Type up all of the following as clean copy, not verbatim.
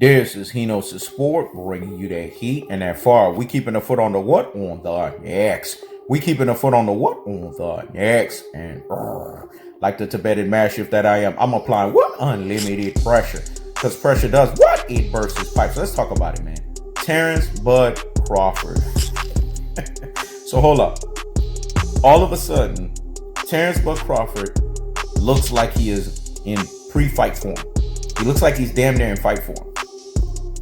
This is Henos Sport bringing you that heat and that fire. We keeping a foot on the what? On the X. We keeping a foot on the what? On the X. And like the Tibetan mastiff that I am, I'm applying what? Unlimited pressure. Because pressure does what? It bursts his pipes. Let's talk about it, man. Terence Bud Crawford. So hold up. All of a sudden, Terence Bud Crawford looks like he is in pre-fight form. He looks like he's damn near in fight form.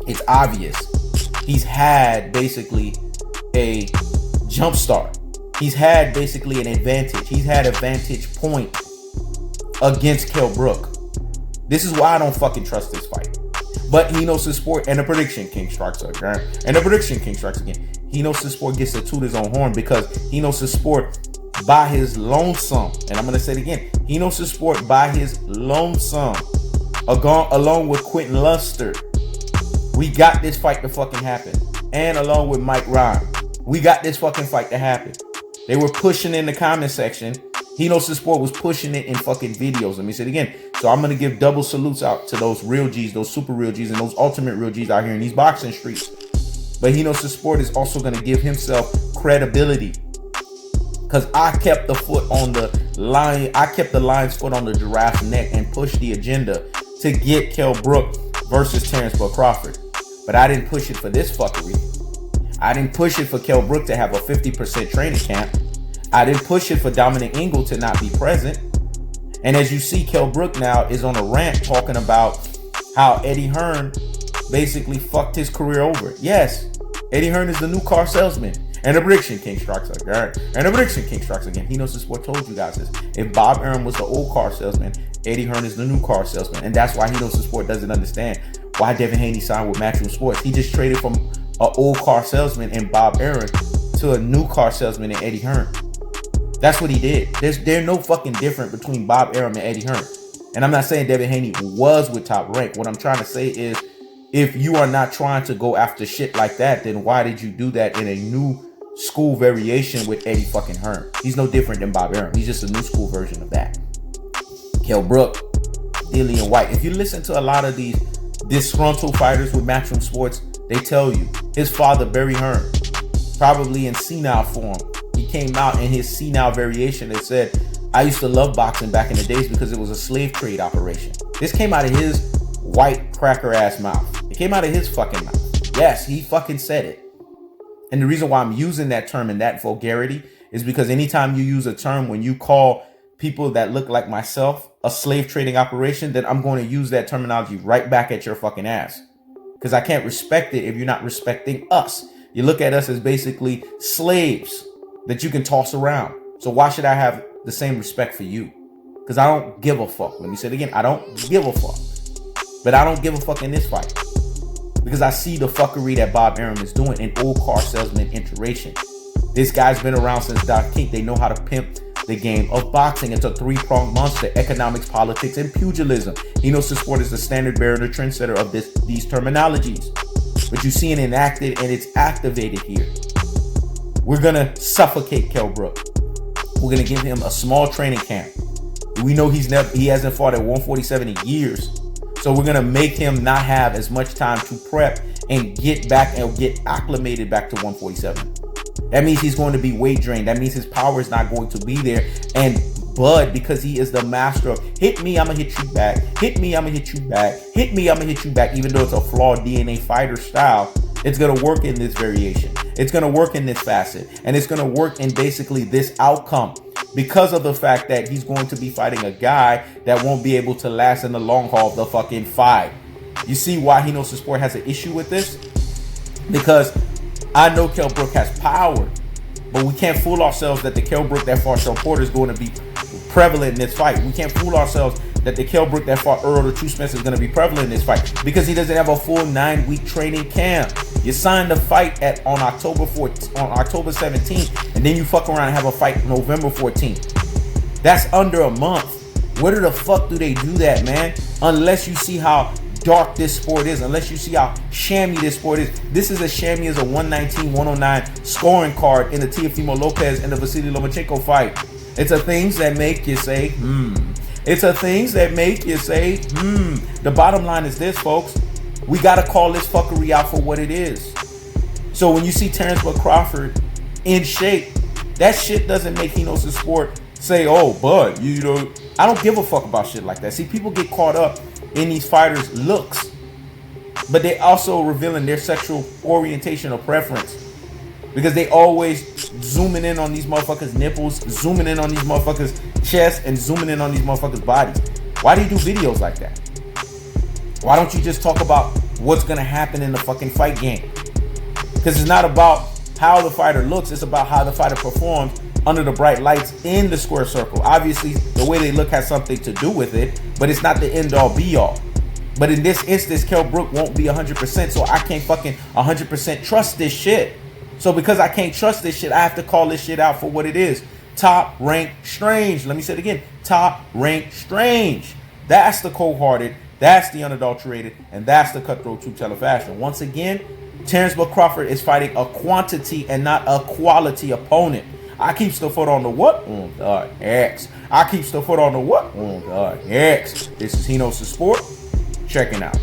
It's obvious. He's had basically a jump start. He's had basically an advantage. He's had a vantage point against Kell Brook. This is why I don't fucking trust this fight. But he knows his sport, and the prediction king strikes again. And the prediction king strikes again. He knows his sport gets to toot his own horn because he knows his sport by his lonesome. And I'm going to say it again. He knows his sport by his lonesome. Along with Quentin Luster. We got this fight to fucking happen. And along with Mike Ryan. We got this fucking fight to happen. They were pushing in the comment section. He knows his sport was pushing it in fucking videos. Let me say it again. So I'm going to give double salutes out to those real G's, those super real G's, and those ultimate real G's out here in these boxing streets. But he knows his sport is also going to give himself credibility. Because I kept the foot on the lion. I kept the lion's foot on the giraffe's neck and pushed the agenda to get Kell Brook versus Terence Bud Crawford. But I didn't push it for this fuckery. I didn't push it for Kell Brook to have a 50% training camp. I didn't push it for Dominic Ingle to not be present. And as you see, Kell Brook now is on a rant talking about how Eddie Hearn basically fucked his career over. Yes, Eddie Hearn is the new car salesman. And the prediction king strikes again. And the prediction king strikes again. He knows this. What told you guys this. If Bob Arum was the old car salesman, Eddie Hearn is the new car salesman. And that's why he knows the sport doesn't understand why Devin Haney signed with Matchroom Sports. He just traded from an old car salesman in Bob Arum to a new car salesman in Eddie Hearn. That's what he did. There's no fucking difference between Bob Arum and Eddie Hearn. And I'm not saying Devin Haney was with Top Rank. What I'm trying to say is, if you are not trying to go after shit like that, then why did you do that in a new school variation with Eddie fucking Hearn? He's no different than Bob Arum. He's just a new school version of that. Kell Brook, Dillian White. If you listen to a lot of these disgruntled fighters with Matchroom Sports, they tell you his father, Barry Hearn, probably in senile form, he came out in his senile variation and said, I used to love boxing back in the days because it was a slave trade operation. This came out of his white cracker ass mouth. It came out of his fucking mouth. Yes, he fucking said it. And the reason why I'm using that term and that vulgarity is because anytime you use a term when you call people that look like myself a slave trading operation, then I'm going to use that terminology right back at your fucking ass. Because I can't respect it if you're not respecting us. You look at us as basically slaves that you can toss around. So why should I have the same respect for you? Because I don't give a fuck. Let me say it again. I don't give a fuck. But I don't give a fuck in this fight. Because I see the fuckery that Bob Arum is doing in old car salesman iteration. This guy's been around since Doc King. They know how to pimp the game of boxing. It's a three-pronged monster: economics, politics, and pugilism. He knows the sport is the standard bearer, the trendsetter of these terminologies. But you see it enacted and it's activated here. We're going to suffocate Kell Brook. We're going to give him a small training camp. We know he hasn't fought at 147 in years. So we're going to make him not have as much time to prep and get back and get acclimated back to 147. That means he's going to be weight drained. That means his power is not going to be there. And Bud, because he is the master of hit me, I'm going to hit you back. Hit me, I'm going to hit you back. Hit me, I'm going to hit you back. Even though it's a flawed DNA fighter style, it's going to work in this variation. It's going to work in this facet. And it's going to work in basically this outcome. Because of the fact that he's going to be fighting a guy that won't be able to last in the long haul of the fucking fight. You see why he knows the sport has an issue with this? Because I know Kell Brook has power, but we can't fool ourselves that the Kell Brook that fought Shaw Porter is going to be prevalent in this fight. We can't fool ourselves that the Kell Brook that fought Earl the True Spencer is going to be prevalent in this fight because he doesn't have a full 9-week training camp. You signed the fight on October 17th, and then you fuck around and have a fight November 14th. That's under a month. Where the fuck do they do that, man? Unless you see how dark this sport is, unless you see how shammy this sport is. This is as shammy as a 119-109 scoring card in the Teofimo Lopez and the Vasily Lomachenko fight. It's a things that make you say, It's a things that make you say, The bottom line is this, folks. We gotta call this fuckery out for what it is. So when you see Terence Crawford in shape, that shit doesn't make Hino's Sport say, oh, bud, you know, I don't give a fuck about shit like that. See, people get caught up in these fighters' looks, but they also revealing their sexual orientation or preference, because they always zooming in on these motherfuckers' nipples, zooming in on these motherfuckers' chests, and zooming in on these motherfuckers' bodies. Why do you do videos like that? Why don't you just talk about what's gonna happen in the fucking fight game? Because it's not about how the fighter looks, it's about how the fighter performs under the bright lights in the square circle. Obviously, the way they look has something to do with it, but it's not the end all be all. But in this instance, Kell Brook won't be 100%, so I can't fucking 100% trust this shit. So because I can't trust this shit, I have to call this shit out for what it is. Top rank strange. Let me say it again. Top rank strange. That's the cold-hearted, that's the unadulterated, and that's the cutthroat truth-teller fashion. Once again, Terence Crawford is fighting a quantity and not a quality opponent. I keeps the foot on the what? On the X. I keeps the foot on the what? On the X. This is Hino's Sport. Checking out.